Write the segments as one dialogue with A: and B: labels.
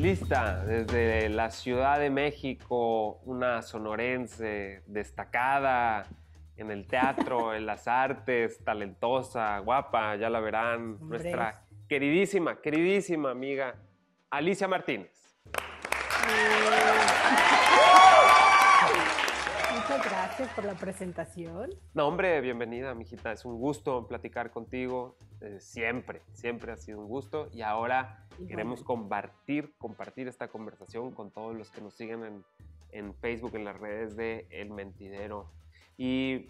A: Lista, desde la Ciudad de México, una sonorense destacada en el teatro, en las artes, talentosa, guapa, ya la verán,
B: Hombre.
A: nuestra queridísima amiga Alicia Martínez.
B: Muchas gracias por la presentación.
A: No, hombre, bienvenida, mijita. Es un gusto platicar contigo. Siempre ha sido un gusto. Y ahora queremos compartir esta conversación con todos los que nos siguen en Facebook, en las redes de El Mentidero. Y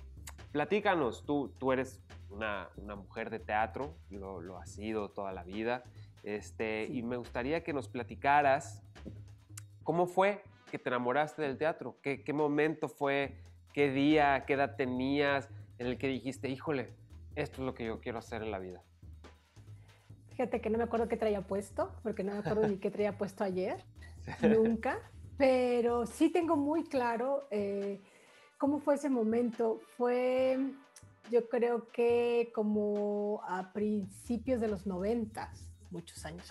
A: platícanos, tú eres una mujer de teatro, lo has sido toda la vida. Sí. Y me gustaría que nos platicaras cómo fue que te enamoraste del teatro. ¿Qué momento fue? ¿Qué día? ¿Qué edad tenías en el que dijiste, híjole, esto es lo que yo quiero hacer en la vida?
B: Fíjate que no me acuerdo qué traía puesto, porque no me acuerdo ni qué traía puesto ayer, nunca, pero sí tengo muy claro cómo fue ese momento. Fue, yo creo que como a principios de los 90, muchos años,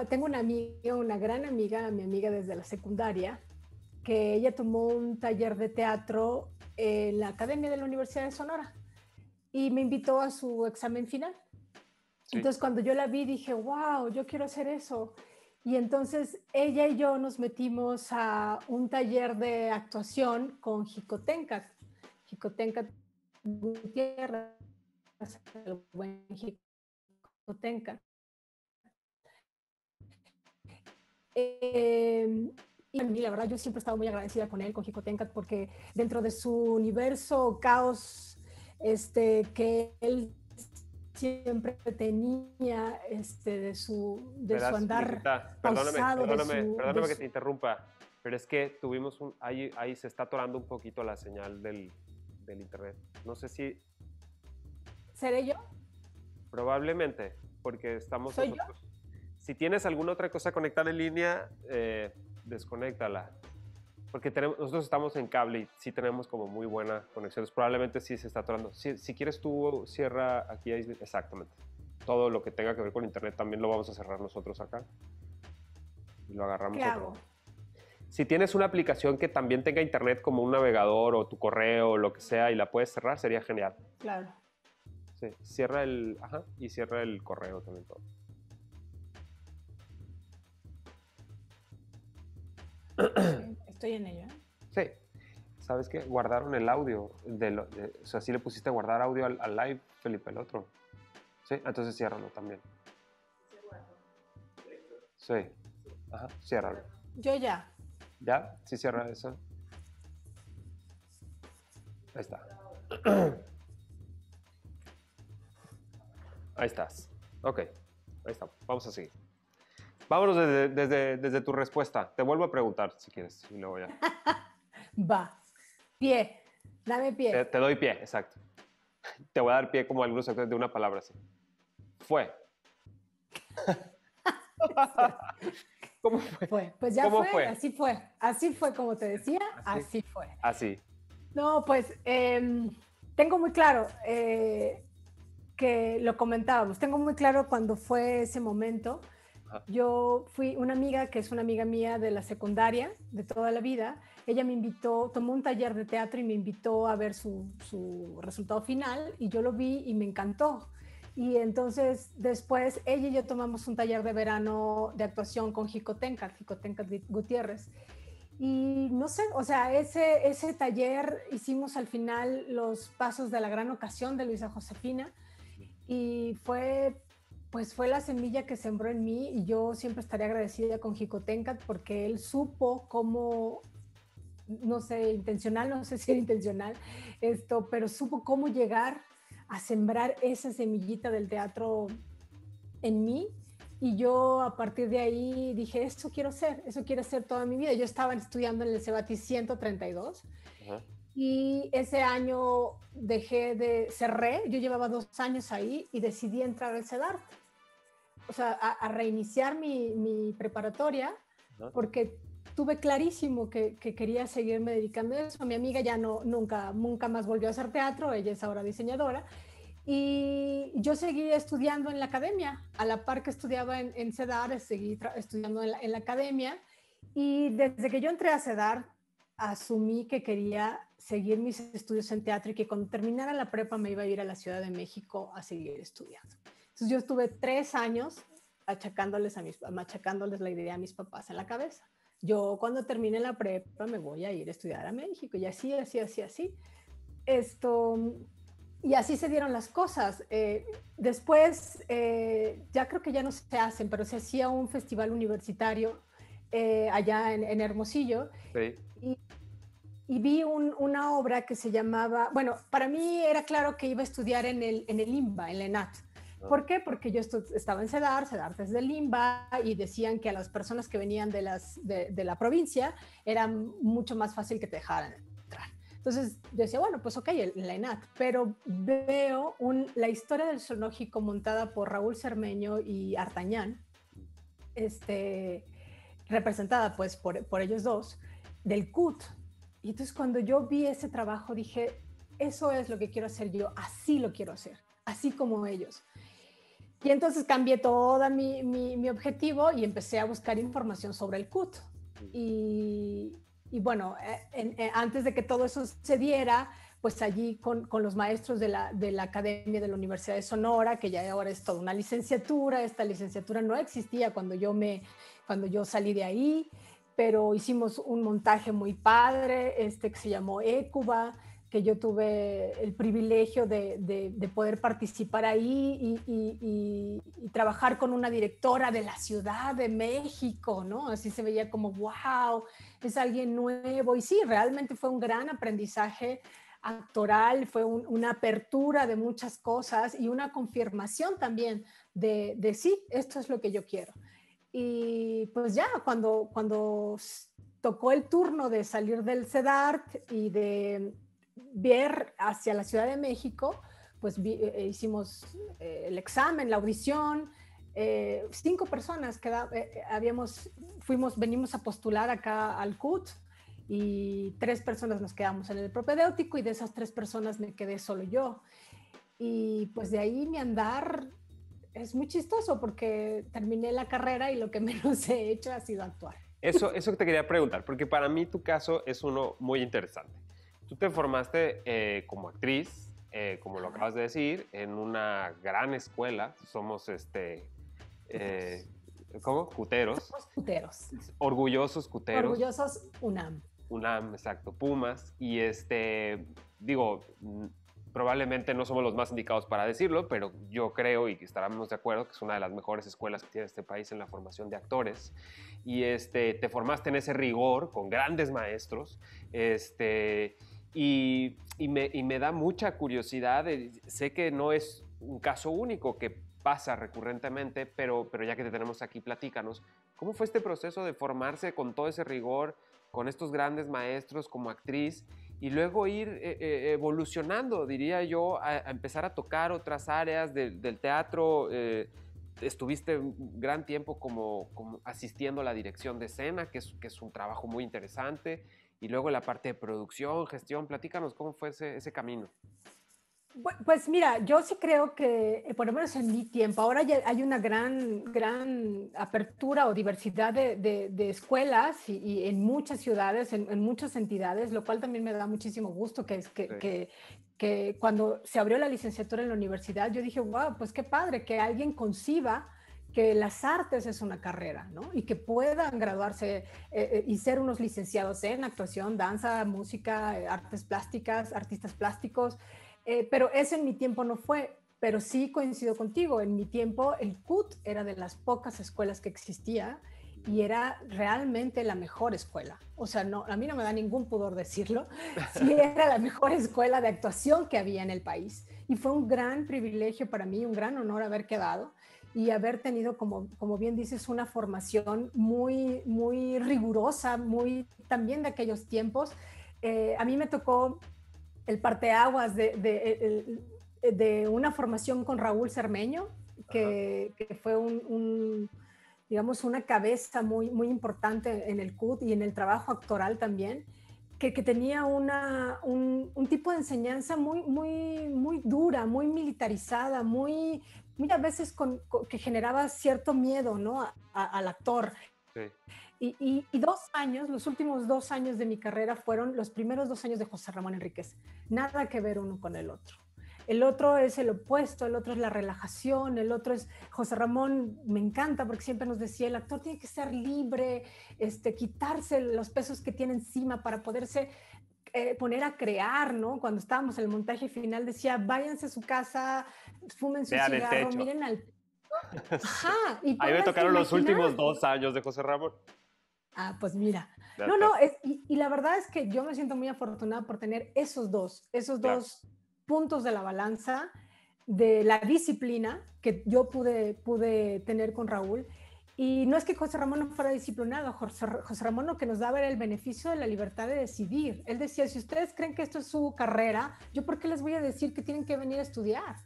B: tengo una amiga, una gran amiga, mi amiga desde la secundaria, que ella tomó un taller de teatro en la Academia de la Universidad de Sonora y me invitó a su examen final. Sí. Entonces cuando yo la vi dije, wow, yo quiero hacer eso. Y entonces ella y yo nos metimos a un taller de actuación con Jicotencat Gutiérrez, el buen Jicotencat. Y a mí, la verdad, yo siempre he estado muy agradecida con él, con Jicotencat, porque dentro de su universo caos que él siempre tenía de su andar
A: mijita,
B: pausado.
A: Perdóname que te interrumpa, pero es que tuvimos ahí se está atorando un poquito la señal del internet. No sé si...
B: ¿Seré yo?
A: Probablemente, porque estamos
B: ¿Soy
A: nosotros.
B: yo?
A: Si tienes alguna otra cosa conectada en línea, desconéctala. Porque nosotros estamos en cable y sí tenemos como muy buena conexión. Probablemente sí se está atorando. Si quieres tú, cierra aquí. Exactamente. Todo lo que tenga que ver con internet también lo vamos a cerrar nosotros acá. Y lo agarramos.
B: ¿Qué hago?
A: Si tienes una aplicación que también tenga internet como un navegador o tu correo o lo que sea y la puedes cerrar, sería genial.
B: Claro.
A: Sí, cierra el... Ajá, y cierra el correo también todo.
B: Estoy en ello.
A: Sí. ¿Sabes qué? Guardaron el audio. O sea, sí le pusiste a guardar audio al live, Felipe, el otro. Sí, entonces ciérralo también. Sí. Ajá, ciérralo.
B: Yo ya.
A: ¿Ya? Sí, cierra eso. Ahí está. Ahí estás. Ok. Ahí está. Vamos a seguir. Vámonos desde tu respuesta. Te vuelvo a preguntar si quieres y luego ya.
B: Va. Pie. Dame pie.
A: Te doy pie, exacto. Te voy a dar pie como algunos de una palabra así. Fue. ¿Cómo fue?
B: Pues ya
A: ¿Cómo
B: fue? Así fue. Así fue, como te decía, así fue.
A: Así.
B: No, pues tengo muy claro que lo comentábamos, tengo muy claro cuando fue ese momento. Ajá. Yo fui una amiga que es una amiga mía de la secundaria, de toda la vida. Ella me invitó, tomó un taller de teatro y me invitó a ver su resultado final y yo lo vi y me encantó. Y entonces después ella y yo tomamos un taller de verano de actuación con Jicotencat Gutiérrez. Y no sé, o sea, ese taller hicimos al final los pasos de la gran ocasión de Luisa Josefina y fue la semilla que sembró en mí y yo siempre estaré agradecida con Jicotencat porque él supo cómo, no sé, intencional, no sé si era intencional pero supo cómo llegar a sembrar esa semillita del teatro en mí. Y yo a partir de ahí dije, eso quiero hacer toda mi vida. Yo estaba estudiando en el Cebatis 132 y ese año cerré, yo llevaba 2 años ahí y decidí entrar al CEDART. O sea, a reiniciar mi preparatoria porque tuve clarísimo que quería seguirme dedicando a eso. Mi amiga ya nunca más volvió a hacer teatro, ella es ahora diseñadora. Y yo seguí estudiando en la academia, a la par que estudiaba en CEDAR, seguí estudiando en la academia. Y desde que yo entré a CEDAR, asumí que quería seguir mis estudios en teatro y que cuando terminara la prepa me iba a ir a la Ciudad de México a seguir estudiando. Entonces yo estuve 3 años machacándoles la idea a mis papás en la cabeza. Yo cuando termine la prepa me voy a ir a estudiar a México y así, así, así, así. Esto, y así se dieron las cosas. Después, ya creo que ya no se hacen, pero se hacía un festival universitario allá en Hermosillo.
A: Sí.
B: Y vi una obra que se llamaba, bueno, para mí era claro que iba a estudiar en el IMBA, en la ENAT. ¿Por qué? Porque yo estaba en CEDAR es del IMBA, y decían que a las personas que venían de la provincia era mucho más fácil que te dejaran entrar. Entonces yo decía, bueno, pues ok, la ENAT, pero veo la historia del zoológico montada por Raúl Cermeño y Artañán, representada pues por ellos dos, del CUT. Y entonces cuando yo vi ese trabajo dije, eso es lo que quiero hacer yo, así lo quiero hacer, así como ellos. Y entonces cambié todo mi objetivo y empecé a buscar información sobre el CUT. Y bueno, antes de que todo eso se diera, pues allí con los maestros de la Academia de la Universidad de Sonora, que ya ahora es toda una licenciatura. Esta licenciatura no existía cuando yo salí de ahí, pero hicimos un montaje muy padre, que se llamó ECUBA, que yo tuve el privilegio de poder participar ahí y trabajar con una directora de la Ciudad de México, ¿no? Así se veía como, wow, es alguien nuevo. Y sí, realmente fue un gran aprendizaje actoral, fue una apertura de muchas cosas y una confirmación también de sí, esto es lo que yo quiero. Y pues ya, cuando tocó el turno de salir del CEDART y de ver hacia la Ciudad de México, pues hicimos el examen, la audición. 5 personas venimos a postular acá al CUT, y 3 personas nos quedamos en el propedéutico, y de esas 3 personas me quedé solo yo. Y pues de ahí mi andar es muy chistoso porque terminé la carrera y lo que menos he hecho ha sido actuar.
A: Eso que te quería preguntar, porque para mí tu caso es uno muy interesante. Tú te formaste como actriz, como lo acabas de decir, en una gran escuela. Somos, ¿cómo? Cuteros.
B: Somos cuteros.
A: Orgullosos cuteros.
B: Orgullosos UNAM.
A: UNAM, exacto, Pumas. Y digo, probablemente no somos los más indicados para decirlo, pero yo creo, y estaremos de acuerdo, que es una de las mejores escuelas que tiene este país en la formación de actores. Y te formaste en ese rigor con grandes maestros. Y me da mucha curiosidad. Sé que no es un caso único, que pasa recurrentemente, pero ya que te tenemos aquí, platícanos, ¿cómo fue este proceso de formarse con todo ese rigor, con estos grandes maestros como actriz, y luego ir evolucionando, diría yo, a empezar a tocar otras áreas del teatro? Estuviste un gran tiempo como asistiendo a la dirección de escena, que es un trabajo muy interesante, y luego la parte de producción, gestión. Platícanos cómo fue ese camino.
B: Pues mira, yo sí creo que, por lo menos en mi tiempo, ahora ya hay una gran apertura o diversidad de escuelas, y en muchas ciudades, en muchas entidades, lo cual también me da muchísimo gusto, que cuando se abrió la licenciatura en la universidad, yo dije, wow, pues qué padre que alguien conciba que las artes es una carrera, ¿no? Y que puedan graduarse y ser unos licenciados en actuación, danza, música, artes plásticas, artistas plásticos. Pero eso en mi tiempo no fue, pero sí coincido contigo. En mi tiempo el CUT era de las pocas escuelas que existía y era realmente la mejor escuela. O sea, no, a mí no me da ningún pudor decirlo. Sí, era la mejor escuela de actuación que había en el país. Y fue un gran privilegio para mí, un gran honor haber quedado y haber tenido, como bien dices, una formación muy, muy rigurosa, muy también de aquellos tiempos. A mí me tocó el parteaguas de una formación con Raúl Cermeño, que fue digamos, una cabeza muy, muy importante en el CUT y en el trabajo actoral también. que tenía un tipo de enseñanza muy dura, muy militarizada, muy a veces que generaba cierto miedo, ¿no? Al actor.
A: Sí.
B: Y 2 años, los últimos 2 años de mi carrera fueron los primeros 2 años de José Ramón Enríquez. Nada que ver uno con el otro. El otro es el opuesto, el otro es la relajación, el otro es, José Ramón me encanta porque siempre nos decía, el actor tiene que ser libre, quitarse los pesos que tiene encima para poderse poner a crear, ¿no? Cuando estábamos en el montaje final decía, váyanse a su casa, fumen su
A: Vean el
B: cigarro,
A: techo.
B: miren al...
A: Sí.
B: Ajá, y
A: A mí me
B: pónganse a
A: tocaron los
B: imaginar.
A: últimos 2 años de José Ramón.
B: Ah, pues mira.
A: Ya
B: No,
A: estás.
B: no, y la verdad es que yo me siento muy afortunada por tener esos
A: Claro.
B: dos puntos de la balanza de la disciplina que yo pude tener con Raúl. Y no es que José Ramón no fuera disciplinado, José Ramón lo que nos daba era el beneficio de la libertad de decidir. Él decía, si ustedes creen que esto es su carrera, ¿yo por qué les voy a decir que tienen que venir a estudiar?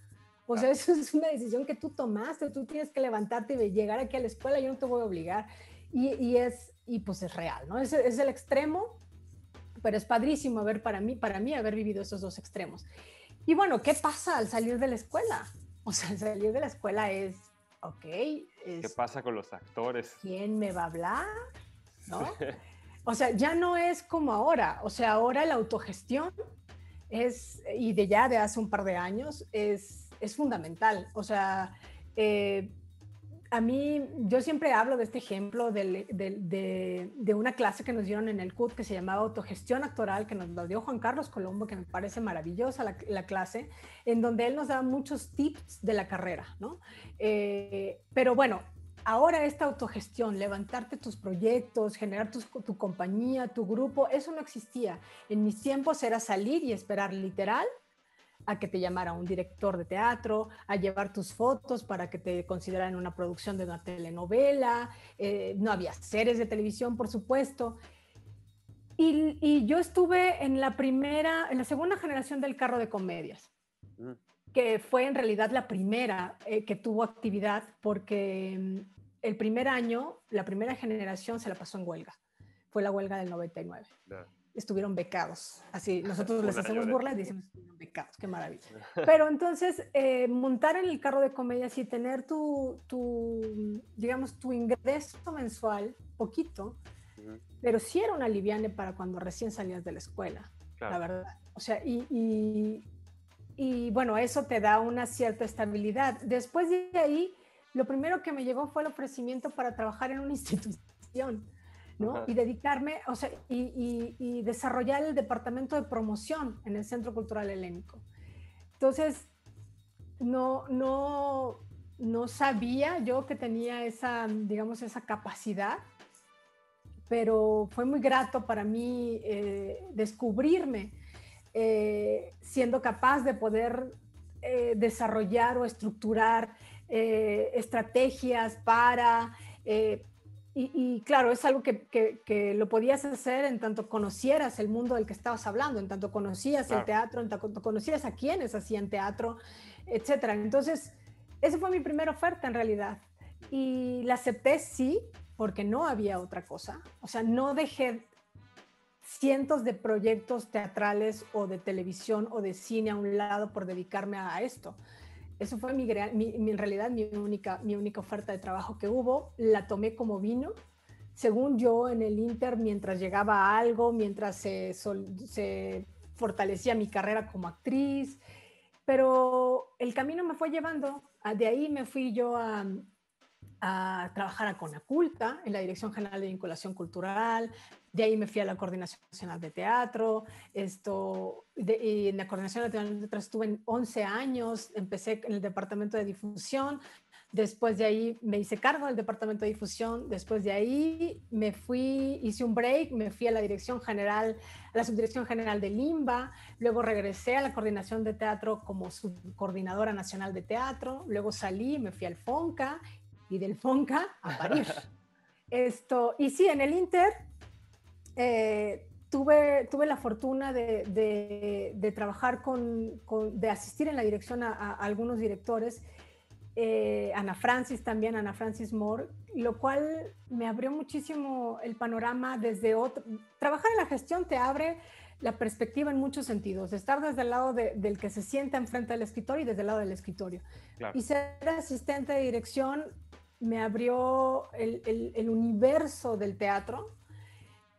B: O sea, eso es una decisión que tú tomaste, tú tienes que levantarte y llegar aquí a la escuela, yo no te voy a obligar. Y pues es real, ¿no? Es el extremo, pero es padrísimo para mí haber vivido esos dos extremos. Y bueno, ¿qué pasa al salir de la escuela? O sea, al salir de la escuela es, ok,
A: ¿Qué pasa con los actores?
B: ¿quién me va a hablar? ¿No? O sea, ya no es como ahora. O sea, ahora la autogestión y de hace un par de años, es fundamental. O sea, a mí, yo siempre hablo de este ejemplo de una clase que nos dieron en el CUT que se llamaba Autogestión Actoral, que nos lo dio Juan Carlos Colombo, que me parece maravillosa la clase, en donde él nos da muchos tips de la carrera, ¿no? Pero bueno, ahora esta autogestión, levantarte tus proyectos, generar tu compañía, tu grupo, eso no existía. En mis tiempos era salir y esperar literal a que te llamara un director de teatro, a llevar tus fotos para que te consideraran una producción de una telenovela, no había series de televisión, por supuesto. Y yo estuve en la segunda generación del carro de comedias, que fue en realidad la primera que tuvo actividad, porque el primer año, la primera generación se la pasó en huelga. Fue la huelga del 99. No. Estuvieron becados. Así, nosotros les hacemos burla y decimos estuvieron becados, qué maravilla. Pero entonces, montar en el carro de comedias y tener digamos, tu ingreso mensual, poquito, pero sí era una liviane para cuando recién salías de la escuela, claro. La verdad. O sea, y bueno, eso te da una cierta estabilidad. Después de ahí, lo primero que me llegó fue el ofrecimiento para trabajar en una institución, ¿no? Y dedicarme, o sea, y desarrollar el departamento de promoción en el Centro Cultural Helénico. Entonces, no sabía yo que tenía digamos, esa capacidad, pero fue muy grato para mí descubrirme siendo capaz de poder desarrollar o estructurar estrategias para... Y claro, es algo que lo podías hacer en tanto conocieras el mundo del que estabas hablando, en tanto conocías el teatro, en tanto conocías a quienes hacían teatro, etcétera. Entonces, esa fue mi primera oferta en realidad. Y la acepté, sí, porque no había otra cosa. O sea, no dejé cientos de proyectos teatrales o de televisión o de cine a un lado por dedicarme a esto. Eso fue en realidad mi única oferta de trabajo que hubo. La tomé como vino. Según yo, en el Inter, mientras llegaba algo, mientras se fortalecía mi carrera como actriz. Pero el camino me fue llevando. De ahí me fui yo a trabajar a Conaculta, en la Dirección General de Vinculación Cultural. De ahí me fui a la Coordinación Nacional de Teatro. Y en la Coordinación Nacional de Teatro estuve 11 años. Empecé en el Departamento de Difusión. Después de ahí me hice cargo del Departamento de Difusión. Después de ahí me fui, hice un break, me fui a la Dirección General, a la Subdirección General de Limba. Luego regresé a la Coordinación de Teatro como Subcoordinadora Nacional de Teatro. Luego salí, me fui al FONCA y del FONCA a París. Y sí, en el Inter tuve la fortuna de trabajar de asistir en la dirección a algunos directores Ana Francis también, Ana Francis Moore, lo cual me abrió muchísimo el panorama desde otro. Trabajar en la gestión te abre la perspectiva en muchos sentidos, estar desde el lado del que se sienta enfrente del escritorio y desde el lado del escritorio. Claro. Y ser asistente de dirección me abrió el universo del teatro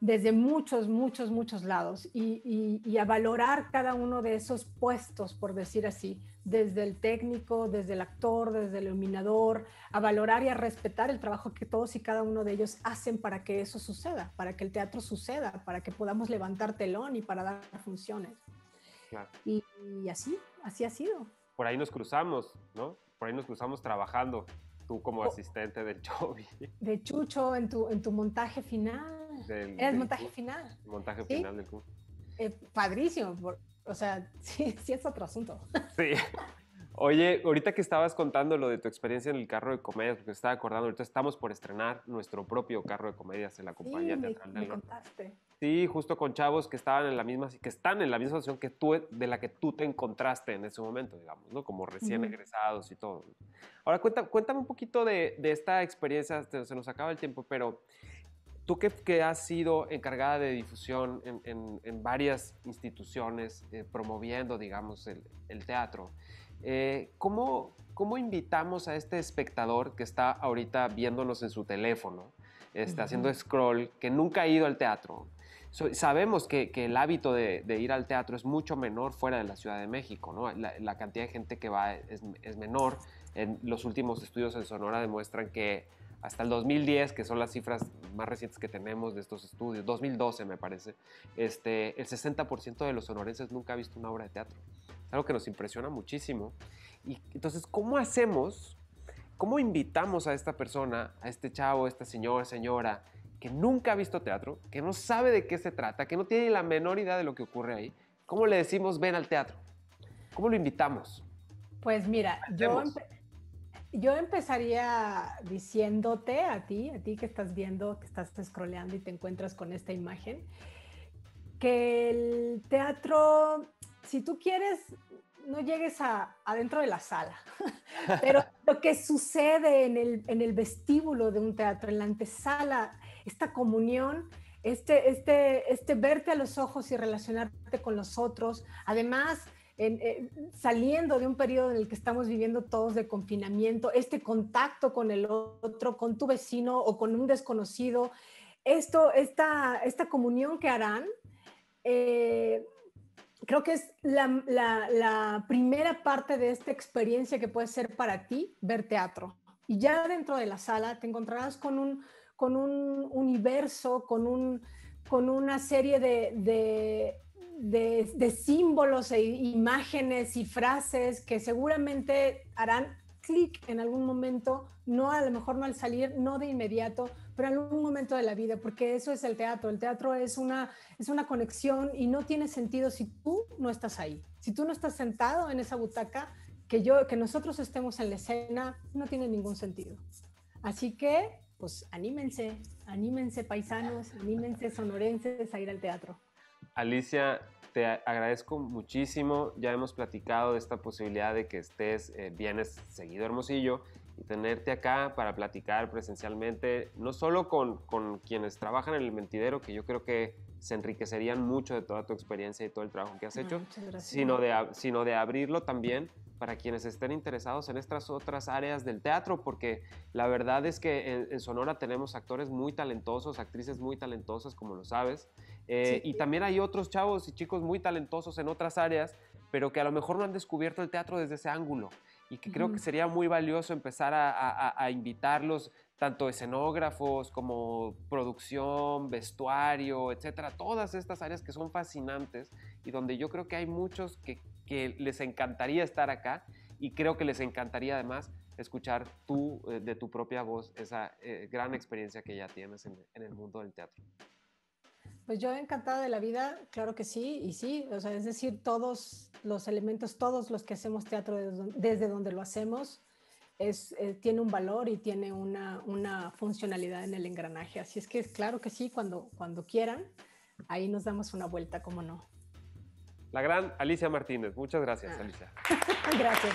B: desde muchos lados y a valorar cada uno de esos puestos, por decir así, desde el técnico, desde el actor, desde el iluminador, a valorar y a respetar el trabajo que todos y cada uno de ellos hacen para que eso suceda, para que el teatro suceda, para que podamos levantar telón y para dar funciones. Claro. Y así ha sido.
A: Por ahí nos cruzamos, ¿no? Por ahí nos cruzamos trabajando, tú como asistente del Chovy.
B: De Chucho en tu montaje final. Era el montaje final.
A: El montaje final del curso.
B: Padrísimo, o sea, sí es otro asunto.
A: Sí. Oye, ahorita que estabas contando lo de tu experiencia en el carro de comedias, porque estaba acordando, ahorita estamos por estrenar nuestro propio carro de comedias en la compañía teatral del norte.
B: Contaste.
A: Sí, justo con chavos que estaban en la misma, que están en la misma situación que tú, de la que tú te encontraste en ese momento, digamos, ¿no? Como recién egresados y todo. Ahora, cuéntame un poquito de esta experiencia, se nos acaba el tiempo, pero tú que has sido encargada de difusión en varias instituciones, promoviendo, digamos, el teatro, ¿cómo invitamos a este espectador que está ahorita viéndonos en su teléfono, está haciendo scroll, que nunca ha ido al teatro? Sabemos que el hábito de ir al teatro es mucho menor fuera de la Ciudad de México, ¿no? La cantidad de gente que va es menor. En los últimos estudios en Sonora demuestran que hasta el 2010, que son las cifras más recientes que tenemos de estos estudios, 2012 me parece, el 60% de los sonorenses nunca ha visto una obra de teatro. Es algo que nos impresiona muchísimo. Y entonces, ¿cómo hacemos, cómo invitamos a esta persona, a este chavo, a esta señora, que nunca ha visto teatro, que no sabe de qué se trata, que no tiene la menor idea de lo que ocurre ahí? ¿Cómo le decimos, ven al teatro? ¿Cómo lo invitamos?
B: Pues mira, yo empezaría diciéndote a ti que estás viendo, que estás scrolleando y te encuentras con esta imagen, que el teatro, si tú quieres, no llegues adentro de la sala, pero lo que sucede en el vestíbulo de un teatro, en la antesala, esta comunión, este verte a los ojos y relacionarte con los otros, además saliendo de un periodo en el que estamos viviendo todos de confinamiento, este contacto con el otro, con tu vecino o con un desconocido, esta comunión que harán, creo que es la primera parte de esta experiencia que puede ser para ti ver teatro. Y ya dentro de la sala te encontrarás con un universo, con una serie de símbolos e imágenes y frases que seguramente harán clic en algún momento, no a lo mejor no al salir, no de inmediato, pero en algún momento de la vida, porque eso es el teatro. El teatro es una conexión y no tiene sentido si tú no estás ahí. Si tú no estás sentado en esa butaca, que nosotros estemos en la escena, no tiene ningún sentido. Así que, pues anímense paisanos, anímense sonorenses a ir al teatro.
A: Alicia, te agradezco muchísimo. Ya hemos platicado de esta posibilidad de que vienes seguido a Hermosillo y tenerte acá para platicar presencialmente, no solo con quienes trabajan en el mentidero, que yo creo que se enriquecerían mucho de toda tu experiencia y todo el trabajo que has hecho, sino de abrirlo también para quienes estén interesados en estas otras áreas del teatro, porque la verdad es que en Sonora tenemos actores muy talentosos, actrices muy talentosas, como lo sabes, y también hay otros chavos y chicos muy talentosos en otras áreas, pero que a lo mejor no han descubierto el teatro desde ese ángulo, y que creo que sería muy valioso empezar a invitarlos, tanto escenógrafos como producción, vestuario, etcétera, todas estas áreas que son fascinantes y donde yo creo que hay muchos que les encantaría estar acá, y creo que les encantaría además escuchar de tu propia voz esa gran experiencia que ya tienes en el mundo del teatro.
B: Pues yo encantada de la vida, claro que sí, y sí, o sea, es decir, todos los elementos, todos los que hacemos teatro desde donde lo hacemos, tiene un valor y tiene una funcionalidad en el engranaje. Así es que claro que sí, cuando quieran, ahí nos damos una vuelta, cómo no.
A: La gran Alicia Martínez. Muchas gracias, Alicia.
B: Gracias.